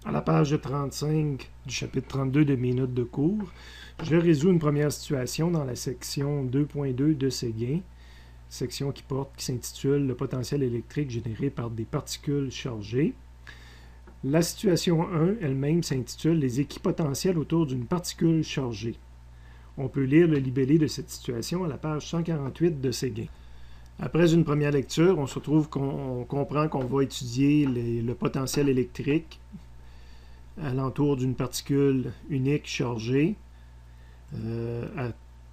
À la page 35 du chapitre 32 de mes notes de cours, je résous une première situation dans la section 2.2 de Séguin, section qui s'intitule « Le potentiel électrique généré par des particules chargées ». La situation 1 elle-même s'intitule « Les équipotentiels autour d'une particule chargée ». On peut lire le libellé de cette situation à la page 148 de Séguin. Après une première lecture, on se retrouve qu'on comprend qu'on va étudier le potentiel électrique alentour d'une particule unique chargée,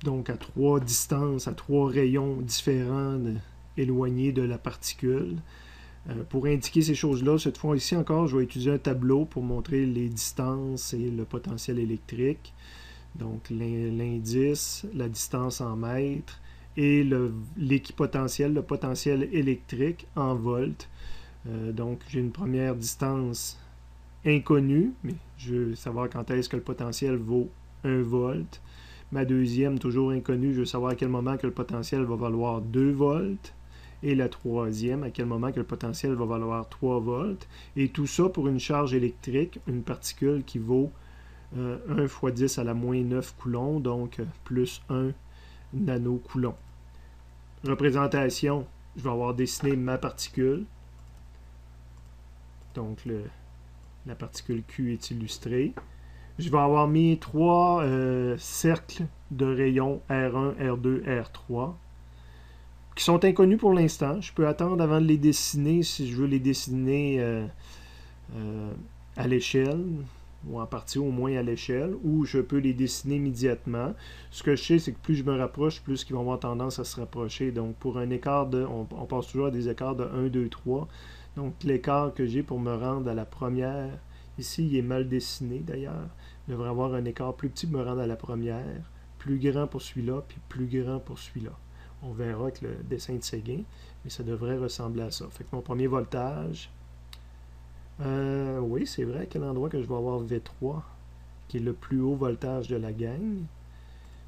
donc à trois distances, à trois rayons différents éloignés de la particule. Pour indiquer ces choses-là, cette fois ici encore, je vais utiliser un tableau pour montrer les distances et le potentiel électrique. Donc l'indice, la distance en mètres et l'équipotentiel, le potentiel électrique en volts. Donc j'ai une première distance inconnue, mais je veux savoir quand est-ce que le potentiel vaut 1 volt. Ma deuxième, toujours inconnue, je veux savoir à quel moment que le potentiel va valoir 2 volts. Et la troisième, à quel moment que le potentiel va valoir 3 volts. Et tout ça pour une charge électrique, une particule qui vaut 1 fois 10 à la moins 9 coulombs, donc plus 1 nanocoulomb. Représentation, je vais avoir dessiné ma particule. Donc la particule Q est illustrée. Je vais avoir mis trois cercles de rayons R1, R2, R3 qui sont inconnus pour l'instant. Je peux attendre avant de les dessiner si je veux les dessiner à l'échelle, ou en partie au moins à l'échelle, ou je peux les dessiner immédiatement. Ce que je sais, c'est que plus je me rapproche, plus ils vont avoir tendance à se rapprocher. Donc pour un écart de, on passe toujours à des écarts de 1, 2, 3. Donc l'écart que j'ai pour me rendre à la première, ici il est mal dessiné d'ailleurs, je devrais avoir un écart plus petit pour me rendre à la première, plus grand pour celui-là, puis plus grand pour celui-là. On verra avec le dessin de Séguin, mais ça devrait ressembler à ça. Fait que mon premier voltage, oui, c'est vrai, à quel endroit que je vais avoir V3, qui est le plus haut voltage de la gang.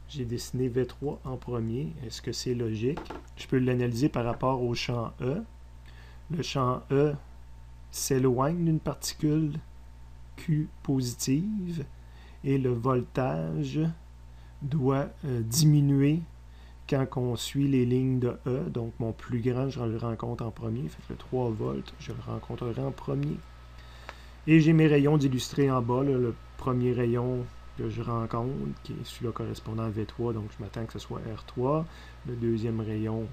J'ai dessiné V3 en premier. Est-ce que c'est logique? Je peux l'analyser par rapport au champ E. Le champ E s'éloigne d'une particule Q positive et le voltage doit diminuer quand on suit les lignes de E. Donc mon plus grand, je le rencontre en premier. Fait que le 3 volts, je le rencontrerai en premier. Et j'ai mes rayons d'illustrer en bas. Là, le premier rayon que je rencontre, qui est celui-là correspondant à V3, donc je m'attends que ce soit R3. Le deuxième rayon,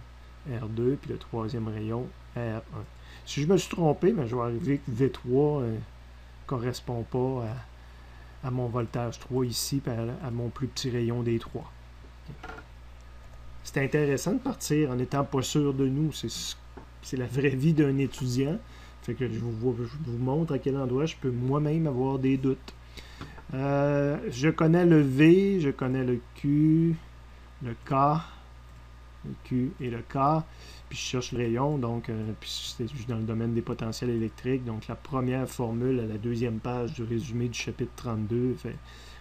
R2, puis le troisième rayon, R1. Si je me suis trompé, je vais arriver que V3 ne correspond pas à mon voltage 3 ici, puis à mon plus petit rayon des 3. C'est intéressant de partir en n'étant pas sûr de nous. C'est la vraie vie d'un étudiant. Fait que je vous montre à quel endroit je peux moi-même avoir des doutes. Je connais le V, je connais le Q, le K, le Q et le K. Puis je cherche le rayon, donc puis c'est dans le domaine des potentiels électriques. Donc la première formule à la deuxième page du résumé du chapitre 32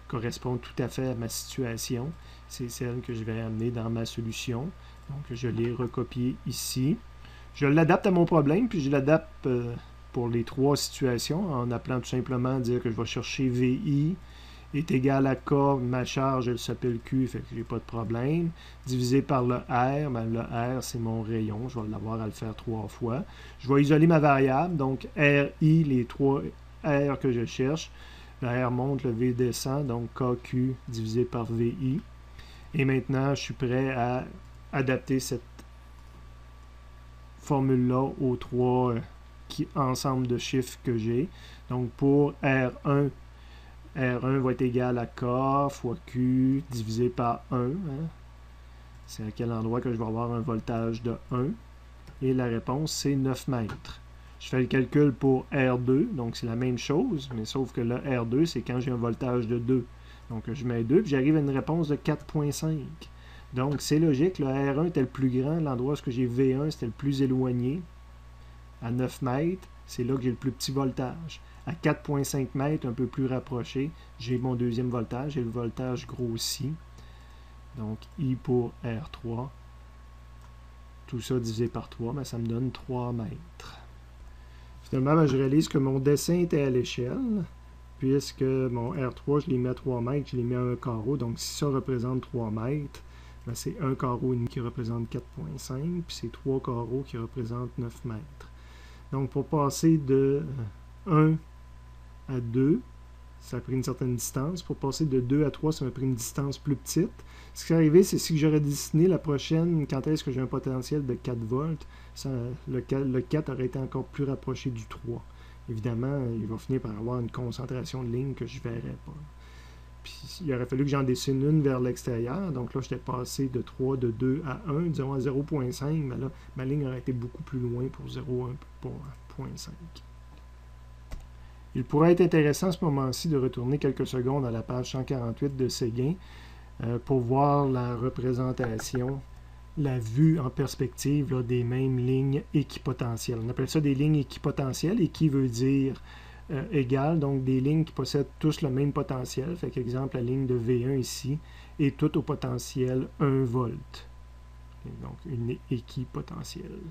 correspond tout à fait à ma situation. C'est celle que je vais amener dans ma solution. Donc je l'ai recopiée ici. Je l'adapte à mon problème, puis je l'adapte pour les trois situations en appelant tout simplement dire que je vais chercher VI est égal à K, ma charge elle s'appelle Q, fait que j'ai pas de problème. Divisé par le R, le R c'est mon rayon, je vais l'avoir à le faire 3 fois. Je vais isoler ma variable, donc RI, les 3 R que je cherche. Le R monte, le V descend, donc KQ divisé par VI. Et maintenant, je suis prêt à adapter cette formule-là aux trois ensembles de chiffres que j'ai. Donc pour R1, R1 va être égal à K fois Q divisé par 1. C'est à quel endroit que je vais avoir un voltage de 1. Et la réponse, c'est 9 mètres. Je fais le calcul pour R2, donc c'est la même chose, mais sauf que le R2, c'est quand j'ai un voltage de 2. Donc je mets 2, puis j'arrive à une réponse de 4,5. Donc c'est logique, le R1 était le plus grand, l'endroit où j'ai V1, c'était le plus éloigné. À 9 mètres, c'est là que j'ai le plus petit voltage. À 4,5 mètres, un peu plus rapproché, j'ai mon deuxième voltage, et le voltage grossit. Donc I pour R3. Tout ça divisé par 3, ça me donne 3 mètres. Finalement, je réalise que mon dessin était à l'échelle. puisque mon R3, je l'ai mis à 3 mètres, je l'ai mis à un carreau. Donc, si ça représente 3 mètres, ben, c'est un carreau et demi qui représente 4,5, puis c'est 3 carreaux qui représentent 9 mètres. Donc, pour passer de 1 à 2, ça a pris une certaine distance. Pour passer de 2 à 3, ça m'a pris une distance plus petite. Ce qui est arrivé, c'est si j'aurais dessiné la prochaine, quand est-ce que j'ai un potentiel de 4 volts, le 4 aurait été encore plus rapproché du 3. Évidemment, il va finir par avoir une concentration de lignes que je ne verrais pas. Puis, il aurait fallu que j'en dessine une vers l'extérieur. Donc là, j'étais passé de 3, de 2 à 1, disons à 0,5. Mais là, ma ligne aurait été beaucoup plus loin pour 0,5. Il pourrait être intéressant à ce moment-ci de retourner quelques secondes à la page 148 de Séguin pour voir la représentation, la vue en perspective là, des mêmes lignes équipotentielles. On appelle ça des lignes équipotentielles, équi veut dire égal, donc des lignes qui possèdent tous le même potentiel. Fait qu'exemple, la ligne de V1 ici est toute au potentiel 1 volt. Et donc une équipotentielle.